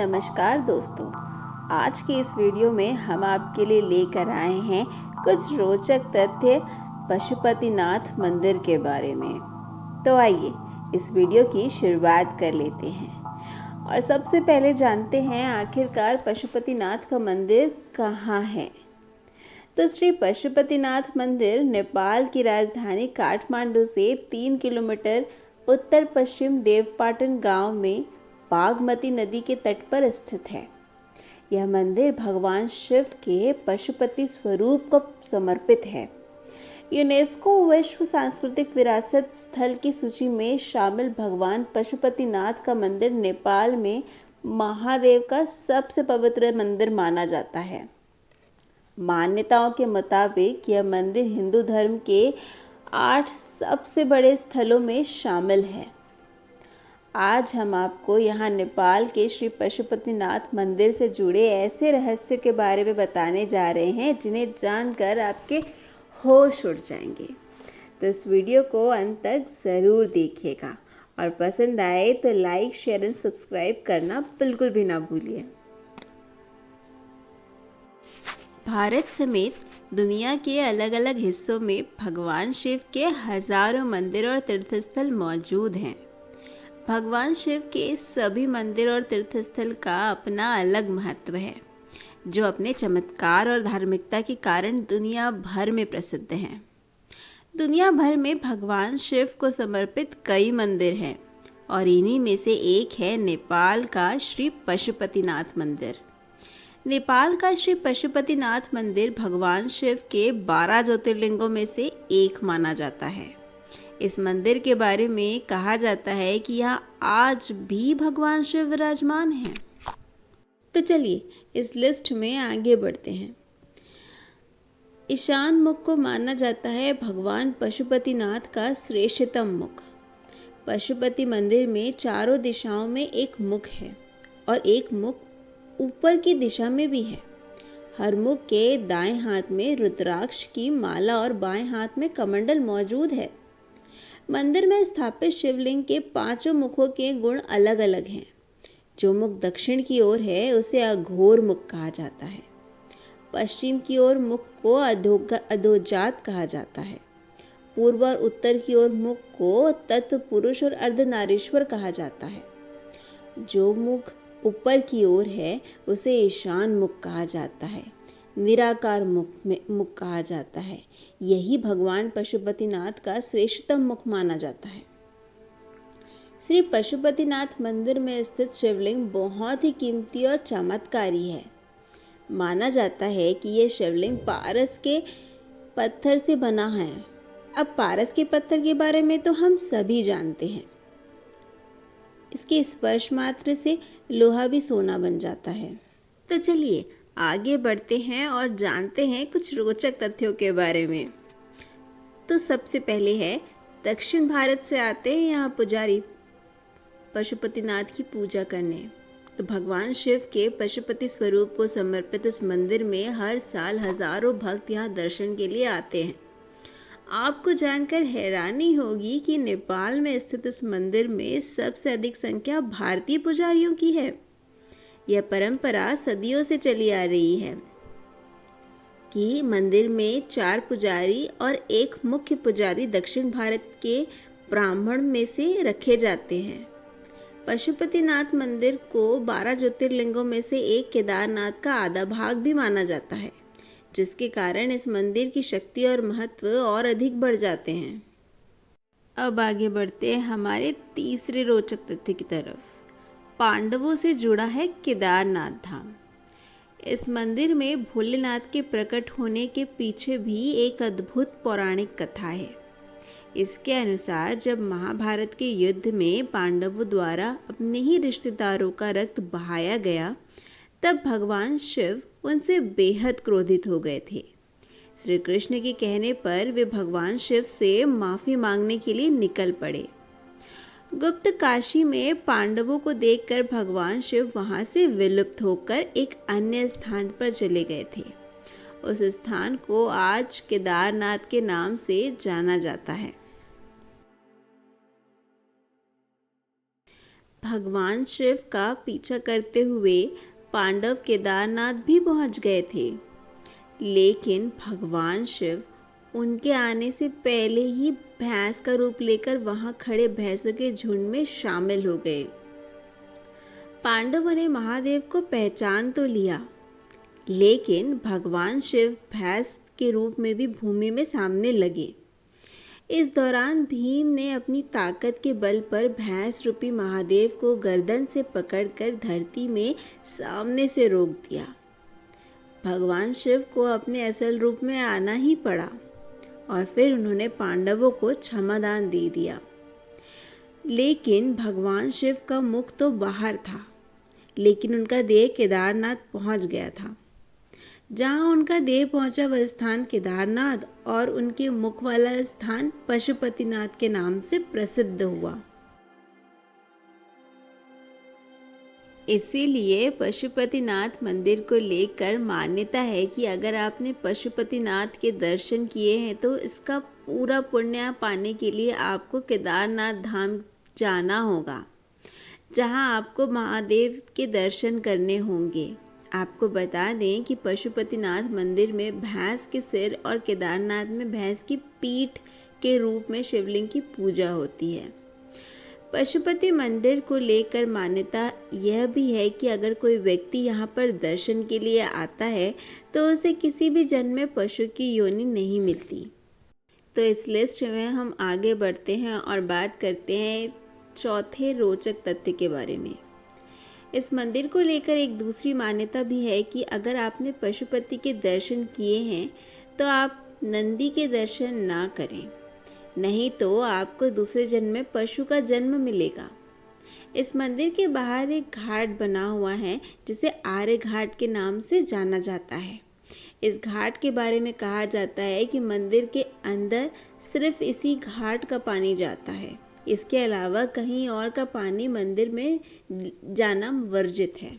नमस्कार दोस्तों, आज के इस वीडियो में हम आपके लिए लेकर आए हैं कुछ रोचक तथ्य पशुपतिनाथ मंदिर के बारे में। तो आइए इस वीडियो की शुरुआत कर लेते हैं और सबसे पहले जानते हैं आखिरकार पशुपतिनाथ का मंदिर कहाँ है। तो श्री पशुपतिनाथ मंदिर नेपाल की राजधानी काठमांडू से 3 किलोमीटर उत्तर पश्चिम देवपाटन गांव में बागमती नदी के तट पर स्थित है। यह मंदिर भगवान शिव के पशुपति स्वरूप को समर्पित है। यूनेस्को विश्व सांस्कृतिक विरासत स्थल की सूची में शामिल भगवान पशुपतिनाथ का मंदिर नेपाल में महादेव का सबसे पवित्र मंदिर माना जाता है। मान्यताओं के मुताबिक यह मंदिर हिंदू धर्म के 8 सबसे बड़े स्थलों में शामिल है। आज हम आपको यहाँ नेपाल के श्री पशुपतिनाथ मंदिर से जुड़े ऐसे रहस्य के बारे में बताने जा रहे हैं जिन्हें जानकर आपके होश उड़ जाएंगे। तो इस वीडियो को अंत तक ज़रूर देखिएगा और पसंद आए तो लाइक, शेयर एंड सब्सक्राइब करना बिल्कुल भी ना भूलिए। भारत समेत दुनिया के अलग अलग हिस्सों में भगवान शिव के हजारों मंदिर और तीर्थस्थल मौजूद हैं। भगवान शिव के सभी मंदिर और तीर्थस्थल का अपना अलग महत्व है, जो अपने चमत्कार और धार्मिकता के कारण दुनिया भर में प्रसिद्ध हैं। दुनिया भर में भगवान शिव को समर्पित कई मंदिर हैं और इन्हीं में से एक है नेपाल का श्री पशुपतिनाथ मंदिर। नेपाल का श्री पशुपतिनाथ मंदिर भगवान शिव के 12 ज्योतिर्लिंगों में से एक माना जाता है। इस मंदिर के बारे में कहा जाता है कि यहाँ आज भी भगवान शिव विराजमान हैं। तो चलिए इस लिस्ट में आगे बढ़ते हैं। ईशान मुख को माना जाता है भगवान पशुपतिनाथ का श्रेष्ठतम मुख। पशुपति मंदिर में चारों दिशाओं में एक मुख है और एक मुख ऊपर की दिशा में भी है। हर मुख के दाएं हाथ में रुद्राक्ष की माला और बाएं हाथ में कमंडल मौजूद है। मंदिर में स्थापित शिवलिंग के 5 मुखों के गुण अलग अलग हैं। जो मुख दक्षिण की ओर है उसे अघोर मुख कहा जाता है। पश्चिम की ओर मुख को अधोजात कहा जाता है। पूर्व और उत्तर की ओर मुख को तत्व पुरुष और अर्धनारीश्वर कहा जाता है। जो मुख ऊपर की ओर है उसे ईशान मुख कहा जाता है। निराकार मुख कहा जाता है। यही भगवान पशुपतिनाथ का श्रेष्ठतम मुख माना जाता है। श्री पशुपतिनाथ मंदिर में स्थित शिवलिंग बहुत ही कीमती और चमत्कारी है। माना जाता है कि यह शिवलिंग पारस के पत्थर से बना है। अब पारस के पत्थर के बारे में तो हम सभी जानते हैं। इसके स्पर्श मात्र से लोहा भी सोना बन जाता है। तो चलिए आगे बढ़ते हैं और जानते हैं कुछ रोचक तथ्यों के बारे में। तो सबसे पहले है, दक्षिण भारत से आते हैं यहाँ पुजारी पशुपतिनाथ की पूजा करने। तो भगवान शिव के पशुपति स्वरूप को समर्पित इस मंदिर में हर साल हजारों भक्त यहाँ दर्शन के लिए आते हैं। आपको जानकर हैरानी होगी कि नेपाल में स्थित इस मंदिर में सबसे अधिक संख्या भारतीय पुजारियों की है। यह परंपरा सदियों से चली आ रही है कि मंदिर में 4 पुजारी और एक मुख्य पुजारी दक्षिण भारत के ब्राह्मण में से रखे जाते हैं। पशुपतिनाथ मंदिर को 12 ज्योतिर्लिंगों में से एक केदारनाथ का आधा भाग भी माना जाता है, जिसके कारण इस मंदिर की शक्ति और महत्व और अधिक बढ़ जाते हैं। अब आगे बढ़ते हैं हमारे तीसरे रोचक तथ्य की तरफ। पांडवों से जुड़ा है केदारनाथ धाम। इस मंदिर में भोलेनाथ के प्रकट होने के पीछे भी एक अद्भुत पौराणिक कथा है। इसके अनुसार जब महाभारत के युद्ध में पांडवों द्वारा अपने ही रिश्तेदारों का रक्त बहाया गया, तब भगवान शिव उनसे बेहद क्रोधित हो गए थे। श्री कृष्ण के कहने पर वे भगवान शिव से माफ़ी मांगने के लिए निकल पड़े। गुप्त काशी में पांडवों को देखकर भगवान शिव वहां से विलुप्त होकर एक अन्य स्थान पर चले गए थे। उस स्थान को आज केदारनाथ के नाम से जाना जाता है। भगवान शिव का पीछा करते हुए पांडव केदारनाथ भी पहुंच गए थे, लेकिन भगवान शिव उनके आने से पहले ही भैंस का रूप लेकर वहां खड़े भैंसों के झुंड में शामिल हो गए। पांडवों ने महादेव को पहचान तो लिया, लेकिन भगवान शिव भैंस के रूप में भी भूमि में सामने लगे। इस दौरान भीम ने अपनी ताकत के बल पर भैंस रूपी महादेव को गर्दन से पकड़कर धरती में सामने से रोक दिया। भगवान शिव को अपने असल रूप में आना ही पड़ा और फिर उन्होंने पांडवों को क्षमादान दे दिया। लेकिन भगवान शिव का मुख तो बाहर था, लेकिन उनका देह केदारनाथ पहुंच गया था। जहां उनका देह पहुंचा वह स्थान केदारनाथ और उनके मुख वाला स्थान पशुपतिनाथ के नाम से प्रसिद्ध हुआ। इसीलिए पशुपतिनाथ मंदिर को लेकर मान्यता है कि अगर आपने पशुपतिनाथ के दर्शन किए हैं तो इसका पूरा पुण्य पाने के लिए आपको केदारनाथ धाम जाना होगा, जहां आपको महादेव के दर्शन करने होंगे। आपको बता दें कि पशुपतिनाथ मंदिर में भैंस के सिर और केदारनाथ में भैंस की पीठ के रूप में शिवलिंग की पूजा होती है। पशुपति मंदिर को लेकर मान्यता यह भी है कि अगर कोई व्यक्ति यहाँ पर दर्शन के लिए आता है तो उसे किसी भी जन्म में पशु की योनि नहीं मिलती। तो इस लिस्ट में हम आगे बढ़ते हैं और बात करते हैं चौथे रोचक तथ्य के बारे में। इस मंदिर को लेकर एक दूसरी मान्यता भी है कि अगर आपने पशुपति के दर्शन किए हैं तो आप नंदी के दर्शन ना करें, नहीं तो आपको दूसरे जन्म में पशु का जन्म मिलेगा। इस मंदिर के बाहर एक घाट बना हुआ है जिसे आर्य घाट के नाम से जाना जाता है। इस घाट के बारे में कहा जाता है कि मंदिर के अंदर सिर्फ इसी घाट का पानी जाता है, इसके अलावा कहीं और का पानी मंदिर में जाना वर्जित है।